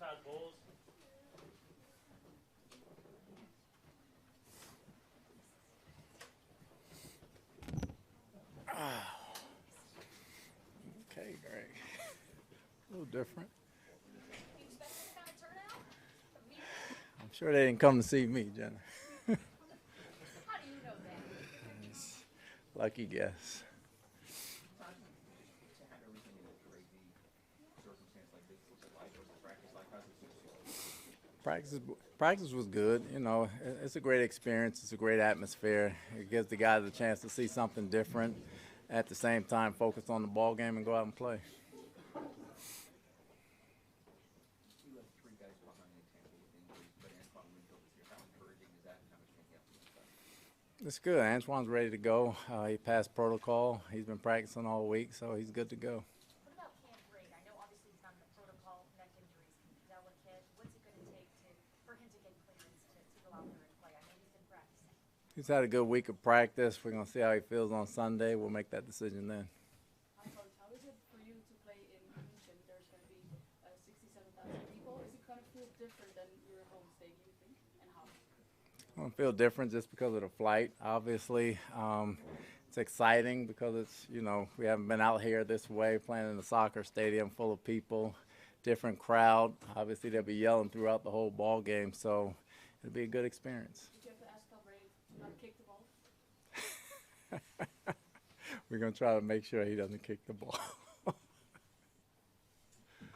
Todd Bowles. Okay, Greg. A little different. You expect this kind of turnout? I'm sure they didn't come to see me, Jenna. How do you know that? Lucky guess. Todd, to have everything in a crazy circumstance like this, what's it like? What's the practice like? How's it suit you? Practice was good. You know, it's a great experience. It's a great atmosphere. It gives the guys a chance to see something different. At the same time, focus on the ball game and go out and play. You have three guys behind in Tampa with injuries, but Antoine Winfield is here. How encouraging is that, and how much can he help you inside? It's good. Antoine's ready to go. He passed protocol. He's been practicing all week, so he's good to go. What about Cam Brady? I know obviously he's not in the protocol, neck injuries can be delicate. What's it going to take for him to get clearance to go out there and play? I know he's been practicing. He's had a good week of practice. We're going to see how he feels on Sunday. We'll make that decision then. Hi, Coach. How is it for you to play in München? There's going to be 67,000 people. Is it going to feel different than your home stadium, you think? And how? I don't feel different just because of the flight, obviously. It's exciting because it's, you know, we haven't been out here this way playing in a soccer stadium full of people, different crowd. Obviously, they'll be yelling throughout the whole ball game, so it'll be a good experience. Did you have to ask how Brady to not kick the ball? We're going to try to make sure he doesn't kick the ball.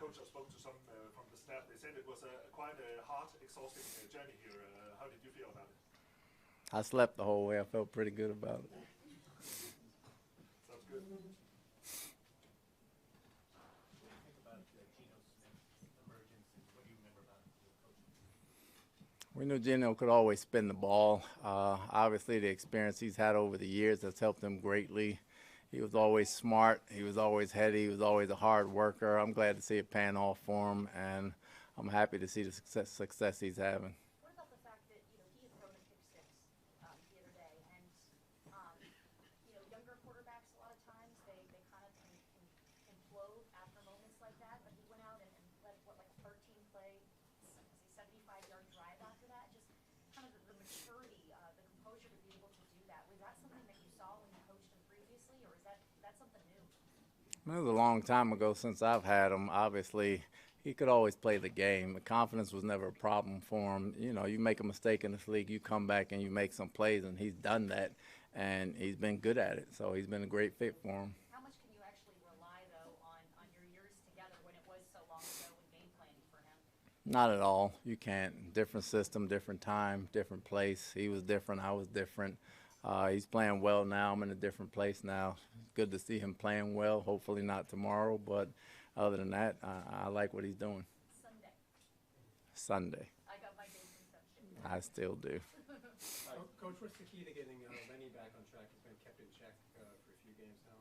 Coach, I spoke to some from the staff. They said it was quite a hard, exhausting journey here. How did you feel about it? I slept the whole way. I felt pretty good about it. Sounds good. We knew Gino could always spin the ball. Obviously, the experience he's had over the years has helped him greatly. He was always smart. He was always heady. He was always a hard worker. I'm glad to see it pan off for him, and I'm happy to see the success he's having. What about the fact that he had thrown a pick six the other day, and younger quarterbacks a lot of times they kind of can implode after moments like that, but he went out and led like a 13-play, 75-yard drive after that. Just kind of the maturity, the composure to be able to do that. Was that something that you saw when you coached him previously, or is that something new? It was a long time ago since I've had him. Obviously, he could always play the game. The confidence was never a problem for him. You know, you make a mistake in this league, you come back and you make some plays, and he's done that, and he's been good at it. So he's been a great fit for him. How much can you actually rely, though, on your years together when it was so long ago with game planning for him? Not at all. You can't. Different system, different time, different place. He was different. I was different. He's playing well now. I'm in a different place now. It's good to see him playing well. Hopefully not tomorrow, but other than that, I like what he's doing. Sunday. I got my game conception. I still do. Coach, what's the key to getting Lenny back on track? He's been kept in check for a few games now.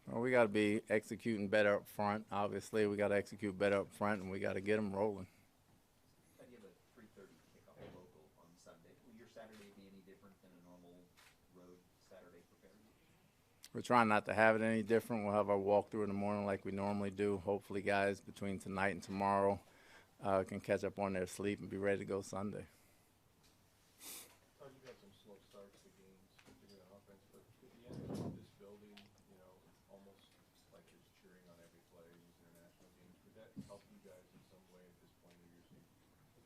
Well, we got to be executing better up front. Obviously, we got to execute better up front, and we got to get him rolling. You have a 3:30 kickoff local on Sunday. Will your Saturday be any different than a normal road Saturday for Bears? We're trying not to have it any different. We'll have our walkthrough in the morning like we normally do. Hopefully, guys, between tonight and tomorrow can catch up on their sleep and be ready to go Sunday. Todd, you've had some slow starts to games, particularly on offense, but at the end of this building, it's almost like there's cheering on every play in these international games. Would that help you guys in some way at this point of your season?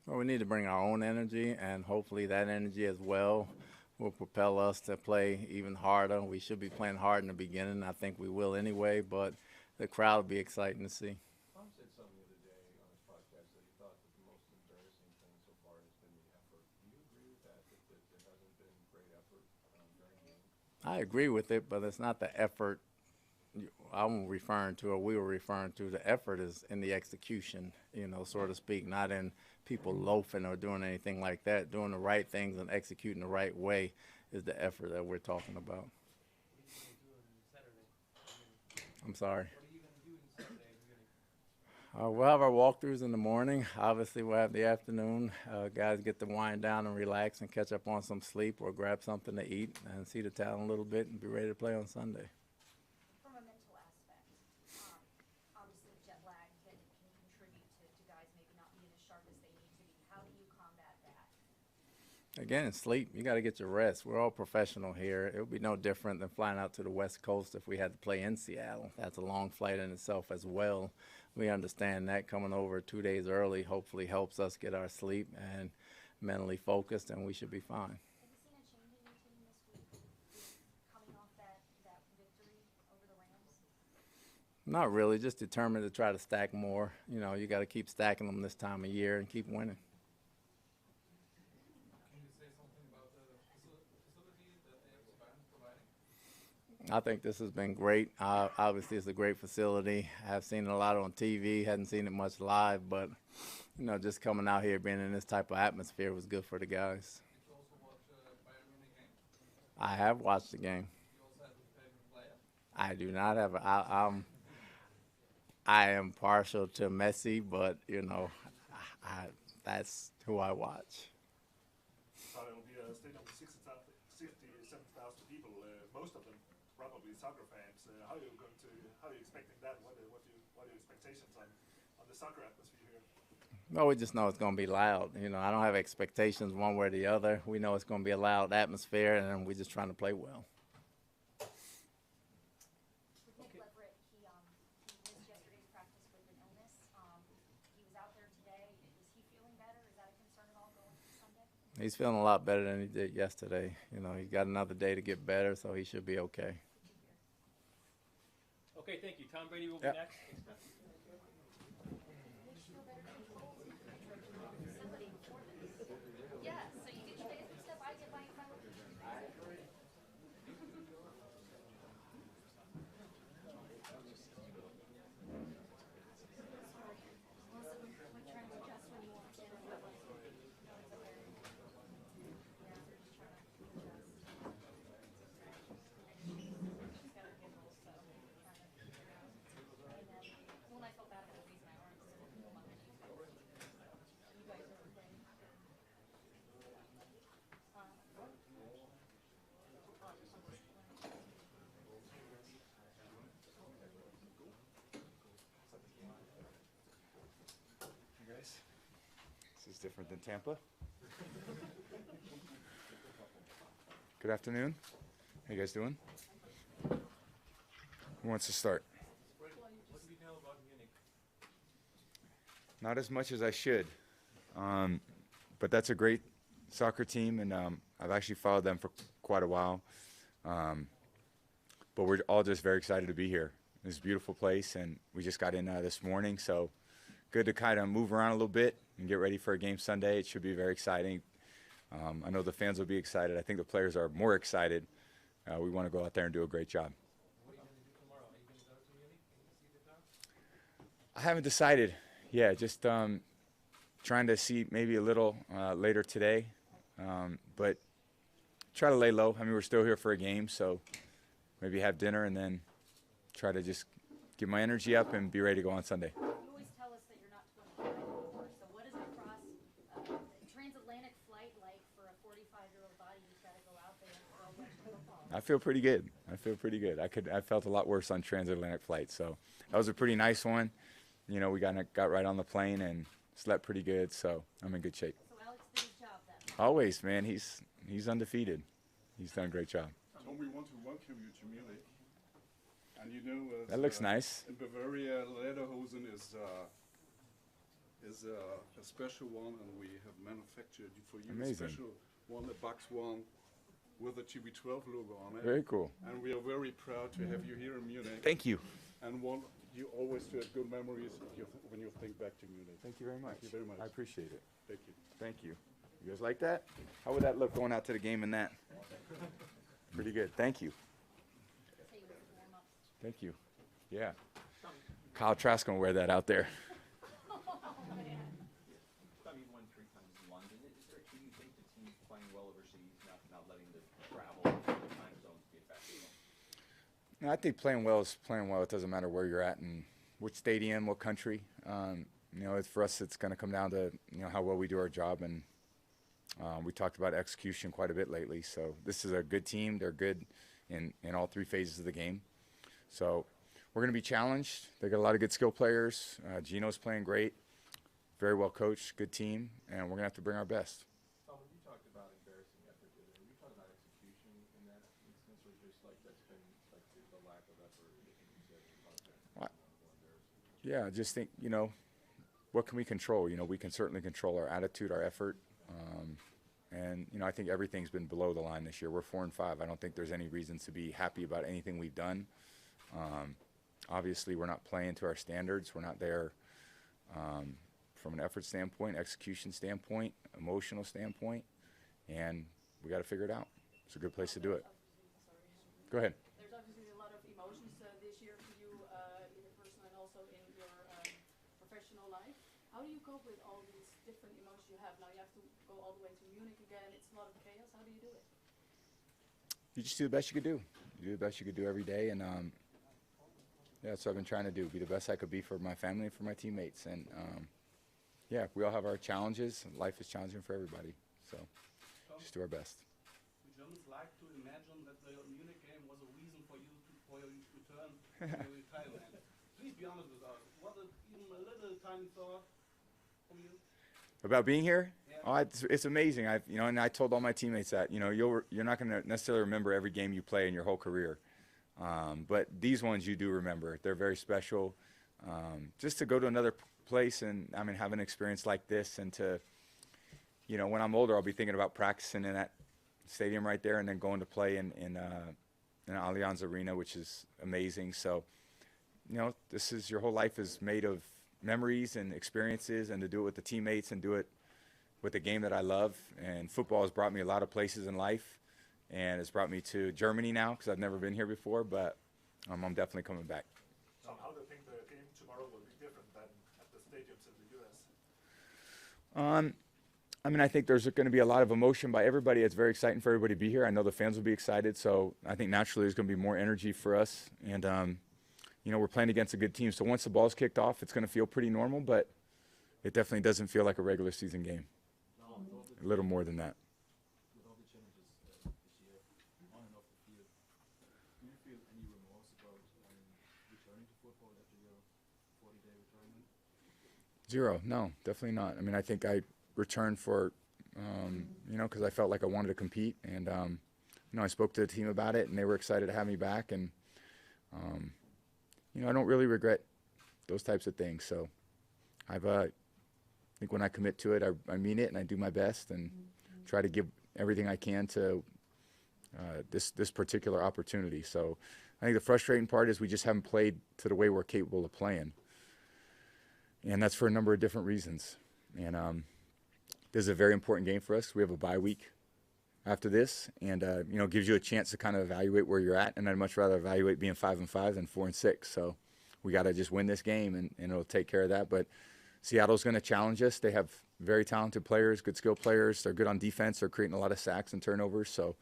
Well, we need to bring our own energy, and hopefully that energy as well will propel us to play even harder. We should be playing hard in the beginning. I think we will anyway, but the crowd will be exciting to see. Tom said something the other day on his podcast that he thought that the most embarrassing thing so far has been the effort. Do you agree with that there hasn't been great effort during games? I agree with it, but it's not the effort I'm referring to or we were referring to. The effort is in the execution, so to speak, not in people loafing or doing anything like that. Doing the right things and executing the right way is the effort that we're talking about. I'm sorry. We'll have our walkthroughs in the morning. Obviously, we'll have the afternoon. Guys get to wind down and relax and catch up on some sleep or grab something to eat and see the town a little bit and be ready to play on Sunday. From a mental aspect, obviously jet lag can contribute to guys maybe not sharp as they need to be. How do you combat that? Again, sleep. You got to get your rest. We're all professional here. It would be no different than flying out to the West Coast if we had to play in Seattle. That's a long flight in itself as well. We understand that coming over 2 days early hopefully helps us get our sleep and mentally focused, and we should be fine. Have you seen a change in your team this week coming off that victory over the Rams? Not really, just determined to try to stack more. You know, you got to keep stacking them this time of year and keep winning. Can you say something about the facility that the AFC Bayern is providing? I think this has been great. Obviously, it's a great facility. I've seen it a lot on TV, hadn't seen it much live, but, you know, just coming out here, being in this type of atmosphere was good for the guys. Did you also watch Bayern Munich game? I have watched the game. You also have a favorite player? I do not have I am partial to Messi, but, you know, that's who I watch. So it will be a stadium with 67,000 people, most of them probably soccer fans. How are you expecting that? What are your expectations on the soccer atmosphere here? Well, we just know it's going to be loud. You know, I don't have expectations one way or the other. We know it's going to be a loud atmosphere, and we're just trying to play well. With Nick Leverett, he missed yesterday's practice with an illness. He was out there today. Is he feeling better? Is that a concern at all going into Sunday? He's feeling a lot better than he did yesterday. You know, he got another day to get better, so he should be okay. Okay, thank you. Tom Brady will be Yep. next. Yeah, so you get your basic stuff, I get my fellow. When I felt bad about raising my arms, so I feel my knees. You guys are playing. Hey guys, this is different than Tampa. Good afternoon. How you guys doing? Who wants to start? What do you know about Munich? Not as much as I should, but that's a great soccer team, and I've actually followed them for quite a while. But we're all just very excited to be here. It's a beautiful place, and we just got in this morning, so good to kind of move around a little bit and get ready for a game Sunday. It should be very exciting. I know the fans will be excited. I think the players are more excited. We want to go out there and do a great job. What are you going to do tomorrow? Are you going to go to Munich and see the town? I haven't decided. Yeah, just trying to see maybe a little later today, but try to lay low. I mean, we're still here for a game, so maybe have dinner and then try to just get my energy up and be ready to go on Sunday. You always tell us that you're not 25 anymore, so what is it across transatlantic flight like for a 45-year-old body to try to go out there and throw a bunch of football? I feel pretty good. I felt a lot worse on transatlantic flights, so that was a pretty nice one. You know, we got right on the plane and slept pretty good, so I'm in good shape. So Alex did his job then. Always, man. He's undefeated. He's done a great job. Tom, we want to welcome you to Munich. And you know, That looks nice. in Bavaria, Lederhosen is a special one, and we have manufactured for you Amazing. a special one, a Bucs one, with the TB12 logo on it. Very cool. And we are very proud to have you here in Munich. Thank you. And want you always to have good memories when you think back to Munich. Thank you very much. Thank you very much. I appreciate it. Thank you. Thank you. You guys like that? How would that look going out to the game in that? Pretty good. Thank you. Say you with the warm-ups. Thank you. Yeah. Kyle Trask gonna wear that out there. Tom, you've won 3 times in London. Do you think the team's playing well overseas, not letting the travel, the time zones be a factor? No, I think playing well is playing well. It doesn't matter where you're at and which stadium, what country. You know, for us, it's going to come down to how well we do our job, and we talked about execution quite a bit lately. So this is a good team. They're good in all 3 phases of the game. So we're going to be challenged. They got a lot of good skill players. Gino's playing great. very well coached, good team, and we're gonna have to bring our best. Tom, when you talked about embarrassing effort the other day, were you talking about execution in that instance, or just like that's been like the lack of effort that you said in the context of What? more embarrassing? Yeah, I just think, what can we control? We can certainly control our attitude, our effort. And I think everything's been below the line this year. We're 4-5. I don't think there's any reason to be happy about anything we've done. Obviously, we're not playing to our standards. We're not there from an effort standpoint, execution standpoint, emotional standpoint, and we got to figure it out. It's a good place to do it. Go ahead. There's obviously a lot of emotions this year for you in your personal and also in your professional life. How do you cope with all these different emotions you have? Now you have to go all the way to Munich again. It's a lot of chaos. How do you do it? You just do the best you could do. You do the best you could do every day, and that's what I've been trying to do, be the best I could be for my family and for my teammates. And yeah, we all have our challenges. Life is challenging for everybody, so just do our best. We Germans like to imagine that the Munich game was a reason for you for your return to your retirement. Please be honest with us. Was it even a little tiny thought from you? About being here? Yeah. Oh, it's amazing. And I told all my teammates that you're not going to necessarily remember every game you play in your whole career, but these ones you do remember. They're very special. Just to go to another place and have an experience like this, and to when I'm older, I'll be thinking about practicing in that stadium right there, and then going to play in Allianz Arena, which is amazing. So this is your whole life is made of memories and experiences, and to do it with the teammates and do it with a game that I love. And football has brought me a lot of places in life, and it's brought me to Germany now because I've never been here before, but I'm definitely coming back. Tom, how do you think the game tomorrow will be different than at the stadiums in the U.S.? I think there's going to be a lot of emotion by everybody. It's very exciting for everybody to be here. I know the fans will be excited, so I think naturally there's going to be more energy for us. And we're playing against a good team, so once the ball's kicked off, it's going to feel pretty normal, but it definitely doesn't feel like a regular season game. A little more than that. With all the challenges this year, on and off the field, do you feel any remorse about returning to football after your 40-day retirement? Zero. No, definitely not. I think I returned for, because I felt like I wanted to compete, and I spoke to the team about it, and they were excited to have me back, and I don't really regret those types of things. So I think when I commit to it, I mean it, and I do my best and try to give everything I can to this particular opportunity. So I think the frustrating part is we just haven't played to the way we're capable of playing. And that's for a number of different reasons. And this is a very important game for us. We have a bye week after this, and gives you a chance to kind of evaluate where you're at. And I'd much rather evaluate being 5-5 than 4-6. So we got to just win this game, and it'll take care of that. But Seattle's going to challenge us. They have very talented players, good skill players. They're good on defense. They're creating a lot of sacks and turnovers. So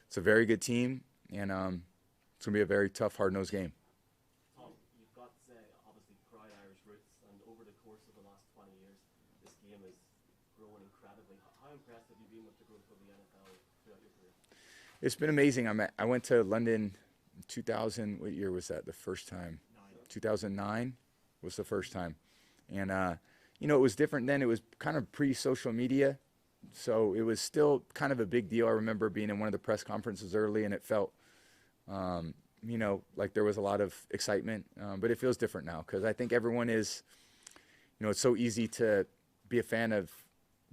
it's a very good team, and it's going to be a very tough, hard-nosed game. Tom, you've got obviously proud Irish roots, and over the course of the last 20 years, this game has grown incredibly. How impressed have you been with the growth of the NFL throughout your career? It's been amazing. I went to London in 2000. What year was that? The first time? 2009 was the first time. And, it was different then. It was kind of pre-social media, so it was still kind of a big deal. I remember being in one of the press conferences early, and it felt, like there was a lot of excitement. But it feels different now because I think everyone is, it's so easy to be a fan of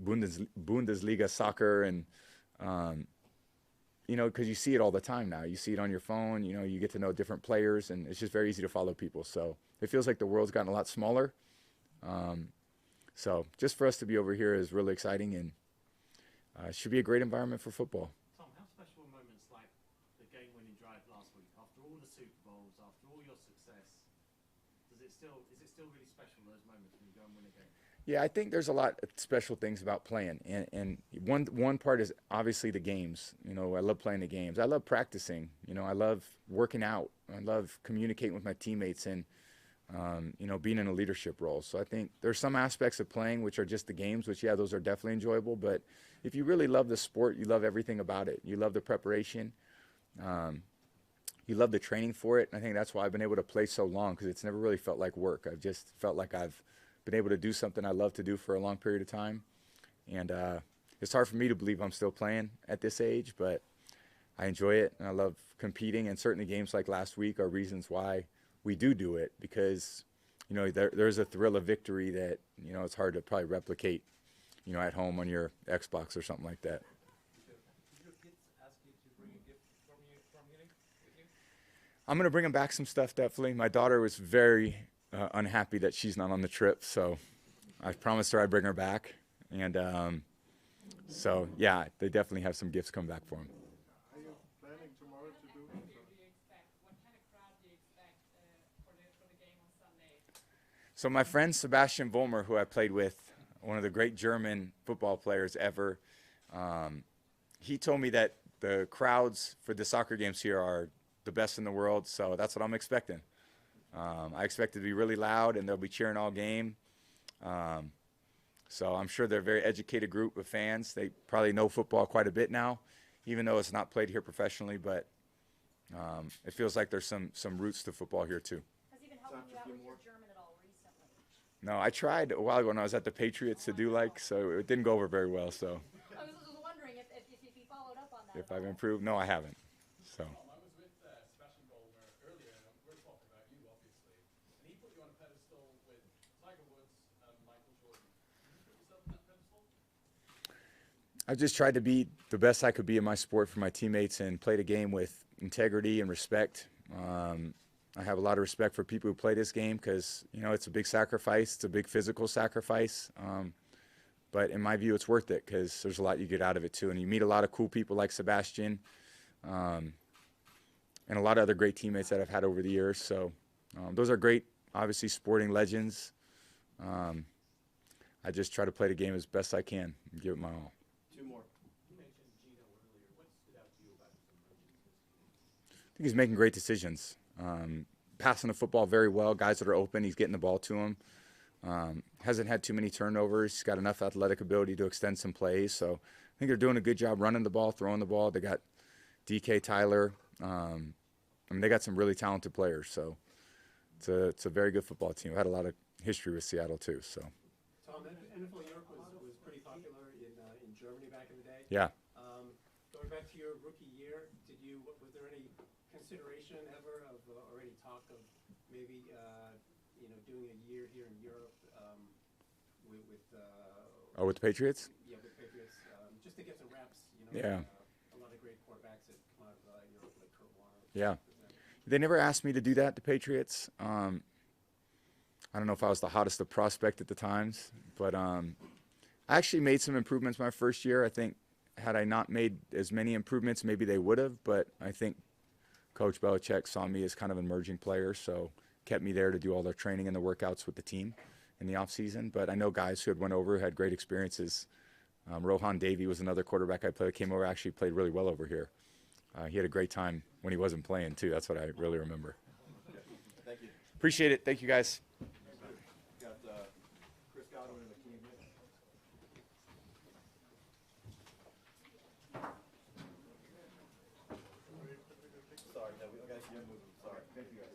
Bundesliga soccer, and, because you see it all the time now. You see it on your phone, you get to know different players, and it's just very easy to follow people. So it feels like the world's gotten a lot smaller. So just for us to be over here is really exciting, and it should be a great environment for football. Tom, how special are moments like the game-winning drive last week, after all the Super Bowls, after all your success? Is it still really special, those moments when you go and win a game? Yeah, I think there's a lot of special things about playing, and one part is obviously the games. I love playing the games. I love practicing. I love working out. I love communicating with my teammates, and being in a leadership role. So I think there's some aspects of playing which are just the games, which, yeah, those are definitely enjoyable. But if you really love the sport, you love everything about it. You love the preparation. You love the training for it. And I think that's why I've been able to play so long, because it's never really felt like work. I've just felt like I've been able to do something I love to do for a long period of time. And it's hard for me to believe I'm still playing at this age, but I enjoy it and I love competing. And certainly games like last week are reasons why we do it, because, you know, there's a thrill of victory that, you know, it's hard to probably replicate, you know, at home on your Xbox or something like that. Did your kids ask you to bring a gift from Munich with you? I'm going to bring them back some stuff, definitely. My daughter was very unhappy that she's not on the trip, so I promised her I'd bring her back. And so, yeah, they definitely have some gifts come back for them. Are you planning tomorrow to do? What kind of crowd do you expect for the game on Sunday? So my friend Sebastian Vollmer, who I played with, one of the great German football players ever, he told me that the crowds for the soccer games here are the best in the world, so that's what I'm expecting. I expect it to be really loud, and they'll be cheering all game. So I'm sure they're a very educated group of fans. They probably know football quite a bit now, even though it's not played here professionally, but it feels like there's some roots to football here too. Has he been helping you out with your German at all recently? No, I tried a while ago when I was at the Patriots to do so it didn't go over very well. So I was wondering if he followed up on that. if I've improved, no, I haven't. So. I was with Sebastian Vollmer earlier, and we're talking about you, obviously. And he put you on a pedestal with Tiger Woods and Michael Jordan. Did you put yourself on that pedestal? I just tried to be the best I could be in my sport for my teammates and played a game with integrity and respect. I have a lot of respect for people who play this game because, you know, it's a big sacrifice. It's a big physical sacrifice. But in my view, it's worth it because there's a lot you get out of it too. And you meet a lot of cool people like Sebastian and a lot of other great teammates that I've had over the years. So those are great, obviously, sporting legends. I just try to play the game as best I can and give it my all. Two more. You mentioned Gino earlier. What stood out to you about his emergence this year? I think he's making great decisions. Passing the football very well. Guys that are open, he's getting the ball to them. Hasn't had too many turnovers. He's got enough athletic ability to extend some plays. So I think they're doing a good job running the ball, throwing the ball. They got DK Tyler. I mean, they got some really talented players. So it's a very good football team. I had a lot of history with Seattle too. So. Tom, NFL Europe was pretty popular in Germany back in the day. Yeah. Going back to your rookie year, was there any consideration ever of or any talk of maybe doing a year here in Europe with the Patriots? Yeah, with Patriots, just to get some reps. Yeah. A lot of great quarterbacks that come out of Europe, like Kurt Warner. Yeah. They never asked me to do that, the Patriots. I don't know if I was the hottest of prospect at the times, but I actually made some improvements my first year. I think had I not made as many improvements, maybe they would have, but I think Coach Belichick saw me as kind of an emerging player, so kept me there to do all their training and the workouts with the team in the offseason. But I know guys who had went over, had great experiences. Rohan Davey was another quarterback I played, came over, actually played really well over here. He had a great time when he wasn't playing, too. That's what I really remember. Thank you. Appreciate it. Thank you, guys. Got Chris Godwin and the team here. Sorry, no, we got to move. Sorry. Thank you guys.